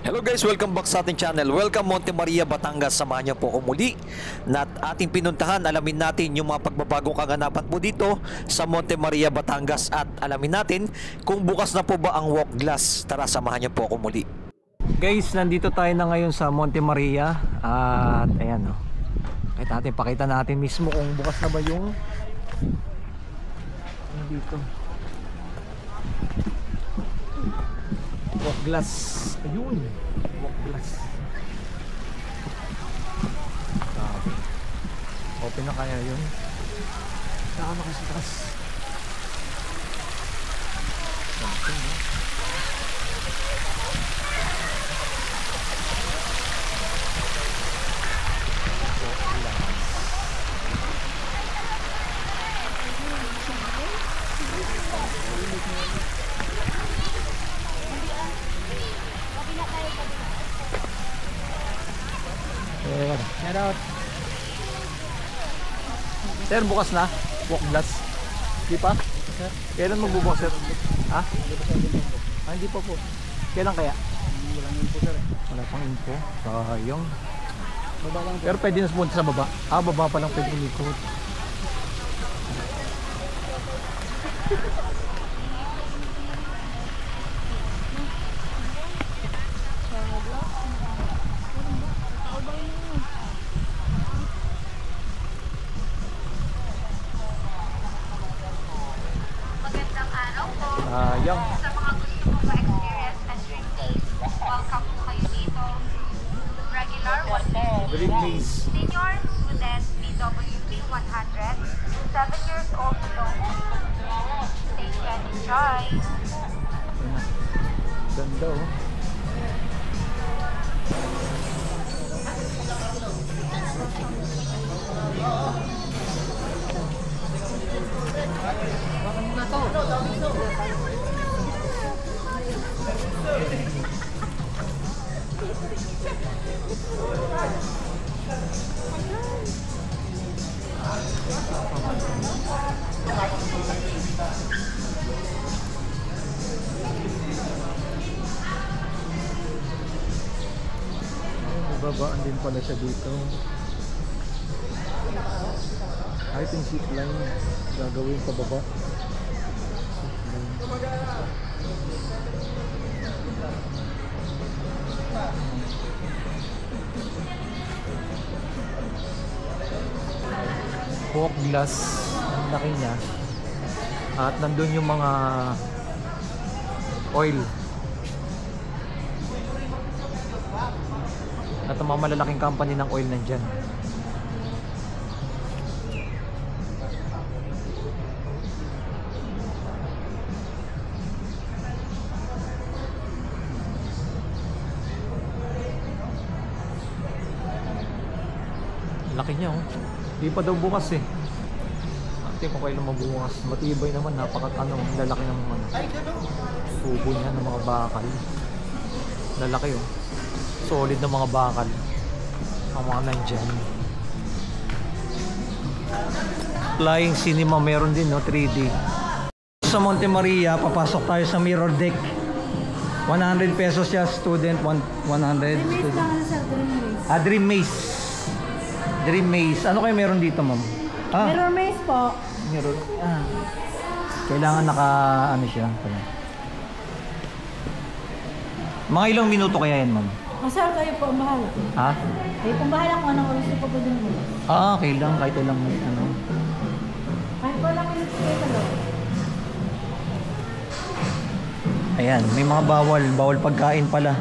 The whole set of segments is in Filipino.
Hello guys, welcome back sa ating channel. Welcome Monte Maria, Batangas. Samahan niyo po ako muli na ating pinuntahan. Alamin natin yung mga pagbabagong kaganapan po dito sa Monte Maria, Batangas. At alamin natin kung bukas na po ba ang walk glass. Tara, samahan niyo po ako muli. Guys, nandito tayo na ngayon sa Monte Maria. At ayan o. Pakita natin mismo kung bukas na ba yung dito walk glass. Ayun, walk glass. Open na kaya yun? Saka makasitas. Walk glass. Shout out. Sir, bukas na walk glass. Di pa? Kailan magbubukas, sir? Ha? Hindi pa po. Kailan kaya? Walang info, sir. Wala pang info. Sayang. Pero pwede na pumunta sa baba. Baba pa lang pwede umikot. Sayang. Sa mga gusto mong ma-experience na dream maze, welcome po kayo dito. Regular 150, Dream maze. senior student PWP 100, 7 years old below. Take and enjoy. Ganda oh. Babaan din pala siya dito. Kahit yung zip line gagawin pa baba. Walk glass, ang laki niya. At nandun yung mga oil at ang mga malalaking company ng oil nandyan. Laki niya oh. Di pa daw bukas eh. Ate kung kailan mabukas. Matibay naman, lalaki ng mga tubo niya ng mga bakal. Lalaki oh. Solid na mga bakal ang mga nandyan. Flying cinema meron din no, 3D. Sa Monte Maria papasok tayo sa mirror deck. 100 pesos siya, student 100. Dream maze. Dream maze. Ano kayo meron dito, ma'am? Mirror maze po. Mirror. Kailangan naka ano siya. Mga ilang minuto kaya yan, ma'am? Sir, kayo po ang bahala. Ha? Kayo po ang bahala kung anong oras po po din mo. Okay lang. Kahit ilang ano. Kahit po lang minutes kayo sa loob. Ayan, may mga bawal pagkain pala.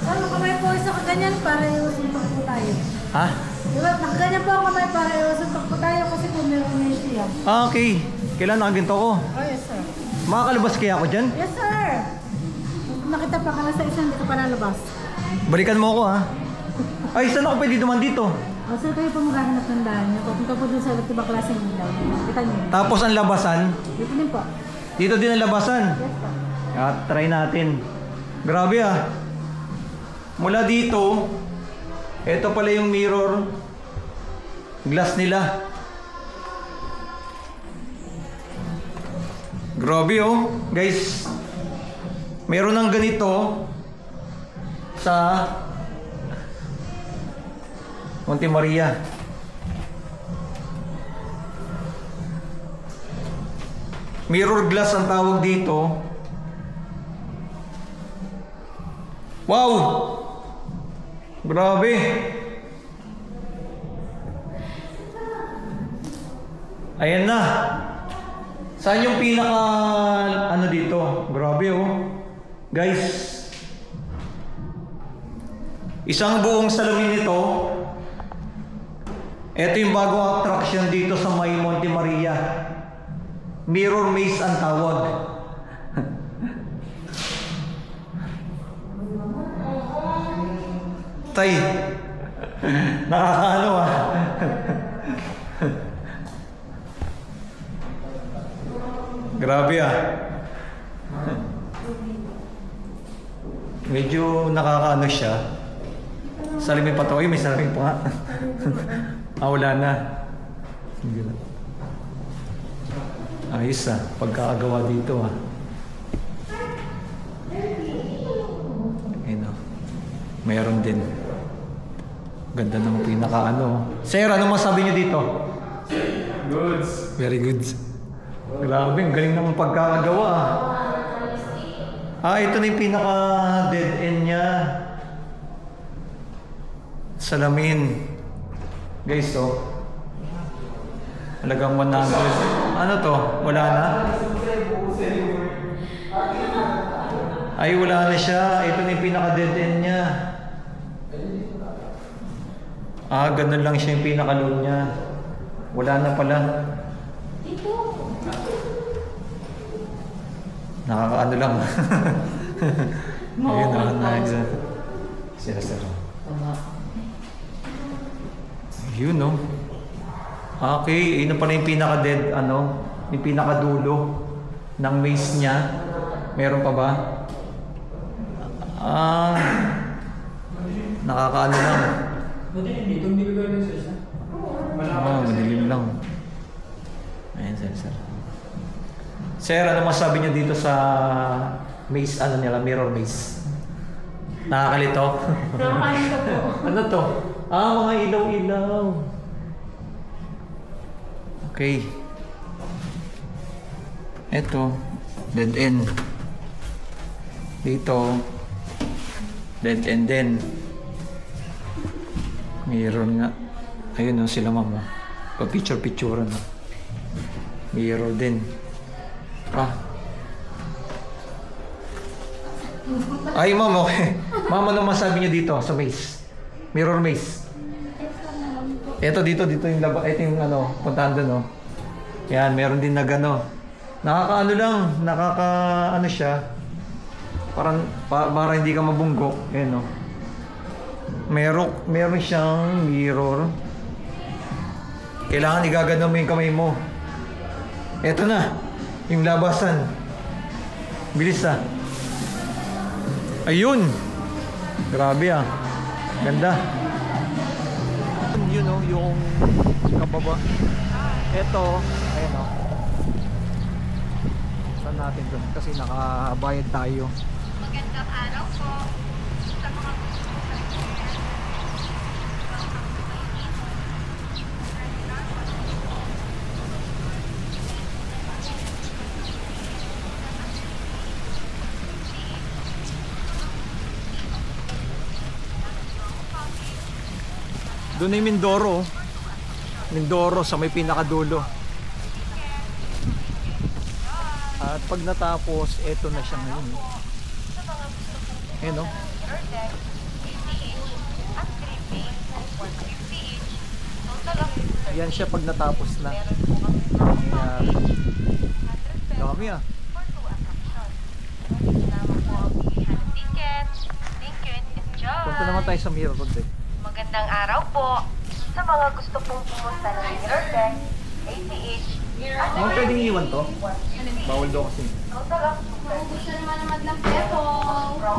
Sir, makamay po sa kaganyan para iusuntok po tayo. Ha? Diba, nakaganyan po ang kamay para iusuntok po tayo kasi po meron na siya. Okay. Kailan nakaginto ko? Oh, yes sir. Makakalabas kaya ako dyan? Yes sir. Nakita pa ka na sa isa, hindi ka pa lalabas. Balikan mo ako ha. Ay, saan ako pwede duman dito? O sir, kayo po maghahanap ng daan niyo. Pupunta po dun sa iba't ibang klaseng ilaw. Kita niyo. Tapos ang labasan? Dito din po. Dito din ang labasan? Yes po. Try natin. Grabe ah. Mula dito, ito pala yung mirror glass nila. Grabe oh, guys. Meron ng ganito sa Monte Maria. Mirror glass ang tawag dito. Wow! Grabe! Ayan na. Saan yung pinaka ano dito? Grabe oh. Guys. Isang buong salamin nito. Ito yung bagong attraction dito sa may Monte Maria. Mirror maze ang tawag. Tay. Nakakaano ah. Grabe ah. Medyo nakakaano siya. Salamin pa to. Ay, may salamin pa nga. Wala na. Ayos ah. Pagkakagawa dito ah. Ayun oh. Mayroon din. Ganda ng pinaka-ano. Sir, ano masabi niyo dito? Goods. Very good. Grabe, ang galing ng pagkakagawa ah. Ito na yung pinaka-dead end niya. Salamin. Guys, to. Halagang 100. Ano to? Wala na? Ay, wala na siya. Ito na yung pinaka-dead end niya. Ganun lang siya yung pinaka-load niya. Wala na pala. Nakakaano lang. Ayun, nice. Sila sir. Yun no. Okay, yun na pala yung pinaka-dead, ano, yung pinaka-dulo ng maze niya. Meron pa ba? Nakakaano lang. Itong nilagay ng sir. Madilim lang. Ayan, sir. Sir, ano masabi niyo dito sa maze, ano nila, mirror maze? Nakakalito? Nakakalito po. Ano to? Mga ilaw-ilaw. Okay. Ito, dead end. Dito, dead end din. Mirror nga. Ayun o, sila mama. Pa-picture-picture na. Mirror din. Ay, ma'am, okay. Ma'am, ano masabi niyo dito sa maze? Mirror maze. Ito dito yung laba, ito yung ano, puntahan doon, no. Yan, meron din na gano. Nakakaano lang, ano siya. Para hindi ka mabunggo. Ayan, no. Meron siyang mirror. Kailangan igagano mo yung kamay mo. Ito na, yung labasan. Bilis ah. Ayun. Grabe ah. Ganda. Yun oh, yung kababa. Ito, ayun oh. Saan natin doon? Kasi nakabayad tayo. Magandang araw po. Sa mga Doon ay Mindoro. Mindoro sa may pinakadulo. At pag natapos, eto na siya ngayon. Ayan o. Yan siya pag natapos na. Dami ah. Punta naman tayo sa Mirror Deck. Magandang araw po. Sa mga gusto pong pumunta ng Mirror Deck, ATH, Ma'am, pwedeng iwan to? Bawal daw kasi.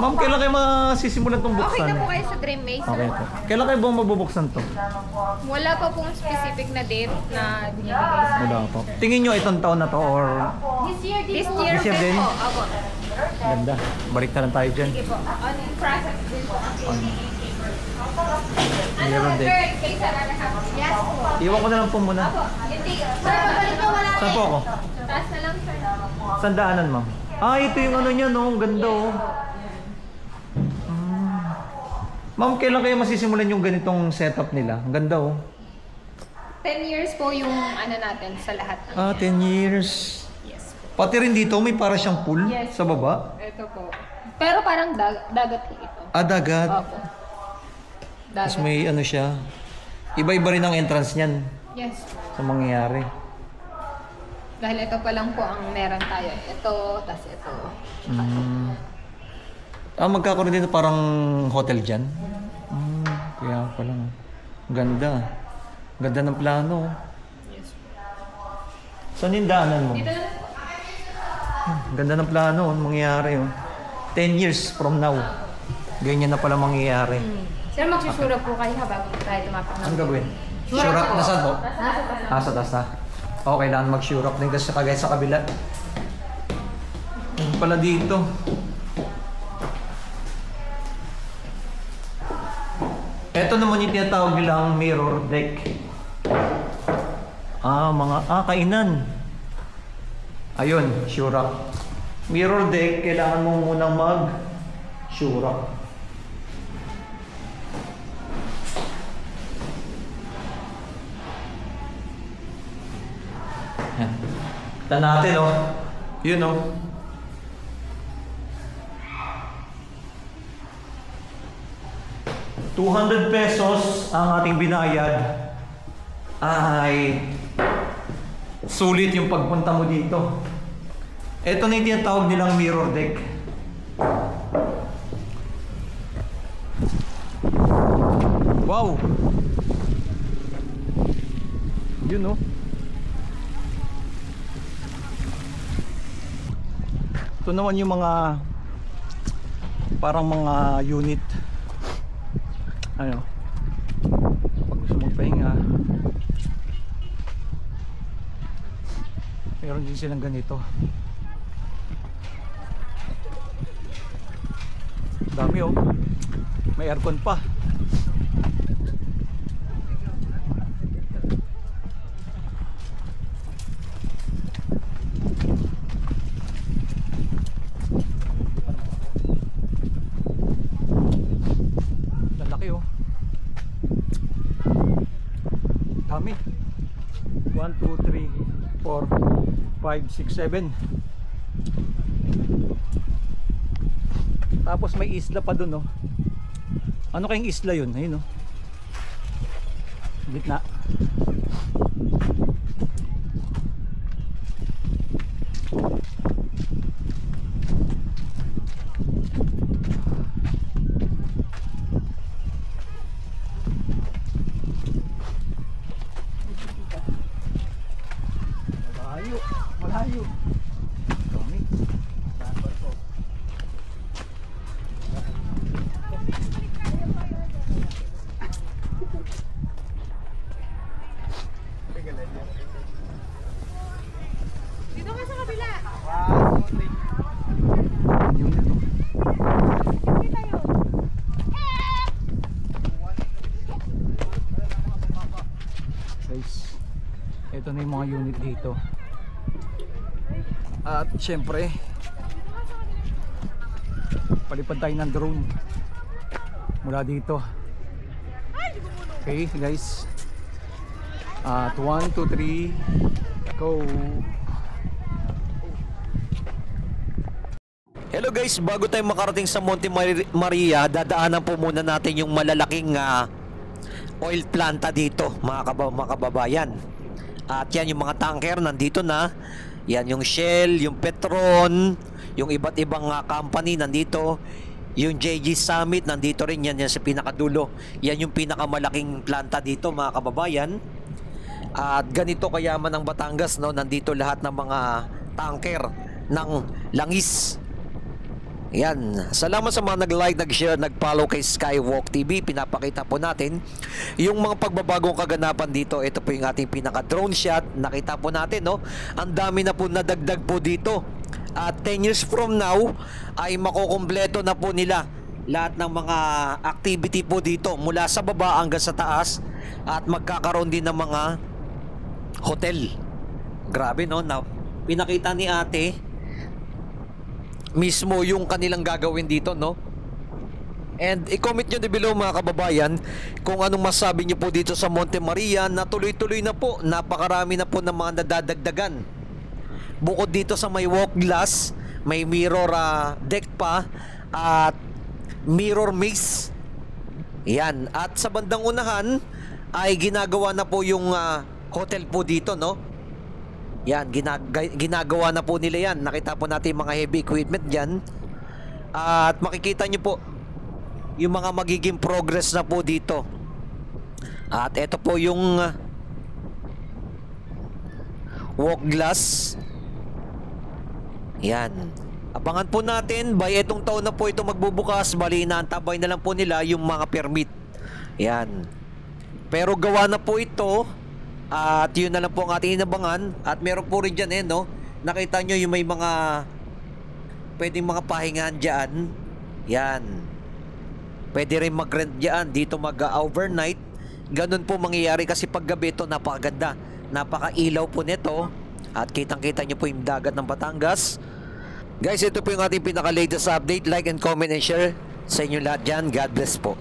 Ma'am, kailan kayo masisimulan tong Okay buksan? na po kayo sa Dream Maze. Okay po. Kailan kayo ba mabubuksan to? Wala pa pong specific na date na binibigay sa Wala po. Tingin nyo itong taon na to or This year This year din? po. Opo. Ganda. Balik na lang tayo dyan. Sige po. On process din po. Meron din. Sir, kayo sa rarahap. Yes po. Iwan ko na lang po muna. Hindi. Sir, babalik po wala. Saan po ako? Taas na lang, sir. Sandaanan, ma'am. Ah, ito yung ano niya, no? Ang ganda, oh. Ma'am, kailan kayo masisimulan yung ganitong setup nila? Ang ganda, oh. 10 years po yung ano natin sa lahat. Ah, 10 years. Yes po. Pati rin dito, may para siyang pool Yes. sa baba. Ito po. Pero parang dagat po ito. Ah, dagat. Opo. Tapos Dagat. may ano siya. Iba-iba rin ang entrance niyan Yes. sa mangyayari. Dahil ito pa lang po ang meron tayo. Ito, tas ito. Ah, magkakaroon dito parang hotel dyan? Kaya pala. Ganda. Ganda ng plano. Yes. Saan yung daanan mo? Dito na. Ganda ng plano. Ang mangyayari. Oh. 10 years from now. Ganyan na pala mangyayari. Sir, magsusura po kayo ha bago tayo tumapak Ang gagawin? Sure up. Nasaan po? Sa taas na. Okay, kailangan mag-sure up din kasi kagaya sa kabila. Ano pala dito? Ito naman yung tinatawag nilang mirror deck. Kainan. Ayun, sure up. Mirror deck, kailangan mo munang mag-sure up. Yan. Kita natin, oh. Yun, oh. ₱200 ang ating binayad ay sulit yung pagpunta mo dito. Ito na yung tinatawag nilang mirror deck. Wow! Yun, oh. Ito naman yung mga parang mga unit. Ano? Pag gusto magpahinga. Meron din silang ganito. Dami, oh. May aircon pa. Lalaki, oh. Dami. 1, 2, 3, 4, 5, 6, 7. Tapos may isla pa dun, oh. Ano kayong isla yun? Ayun, oh. Gitna. Malayo. Malayo. Dami. Dito ka sa kabila. Yun ito. Guys, ito na yung mga unit dito. At syempre, palipad tayo ng drone mula dito. Okay guys, at 1, 2, 3, go. Hello guys, bago tayo makarating sa Monte Maria, dadaanan po muna natin yung malalaking oil planta dito, mga kababayan. At yan yung mga tanker nandito na. Yan yung Shell, yung Petron, yung iba't ibang company nandito. Yung JG Summit nandito rin, yan sa pinakadulo. Yan yung pinakamalaking planta dito, mga kababayan. At ganito kayaman ang Batangas, no? Nandito lahat ng mga tanker ng langis. Yan. Salamat sa mga nag-like, nag-share, nag-follow kay Skywalk TV. Pinapakita po natin yung mga pagbabagong kaganapan dito. Ito po yung ating pinaka-drone shot. Nakita po natin, no? Ang dami na po nadagdag po dito At 10 years from now ay makukumpleto na po nila lahat ng mga activity po dito mula sa baba hanggang sa taas, at magkakaroon din ng mga hotel. Grabe, no? Na pinakita ni ate mismo yung kanilang gagawin dito, no? And i-comment nyo din below mga kababayan kung anong masabi nyo po dito sa Monte Maria na tuloy-tuloy na po, napakarami na po ng mga nadadagdagan. Bukod dito sa may walk glass, may mirror deck pa at mirror maze. Yan. At sa bandang unahan ay ginagawa na po yung hotel po dito, no? Yan, ginagawa na po nila yan. Nakita po natin yung mga heavy equipment dyan. At makikita nyo po yung mga magiging progress na po dito. At ito po yung walk glass. Yan. Abangan po natin, by itong taon na po ito magbubukas. Bali, inaantabay na lang po nila yung mga permit. Yan. Pero gawa na po ito. At yun na lang po ang ating inabangan. At meron po rin dyan no? Nakita nyo yung may mga pwedeng mga pahingahan dyan. Yan. Pwede rin mag-rent dyan. Dito mag-overnight. Ganun po mangyayari kasi paggabi ito napakaganda. Napakailaw po nito. At kitang-kita nyo po yung dagat ng Batangas. Guys, ito po yung ating pinaka-latest update. Like and comment and share sa inyo lahat dyan. God bless po.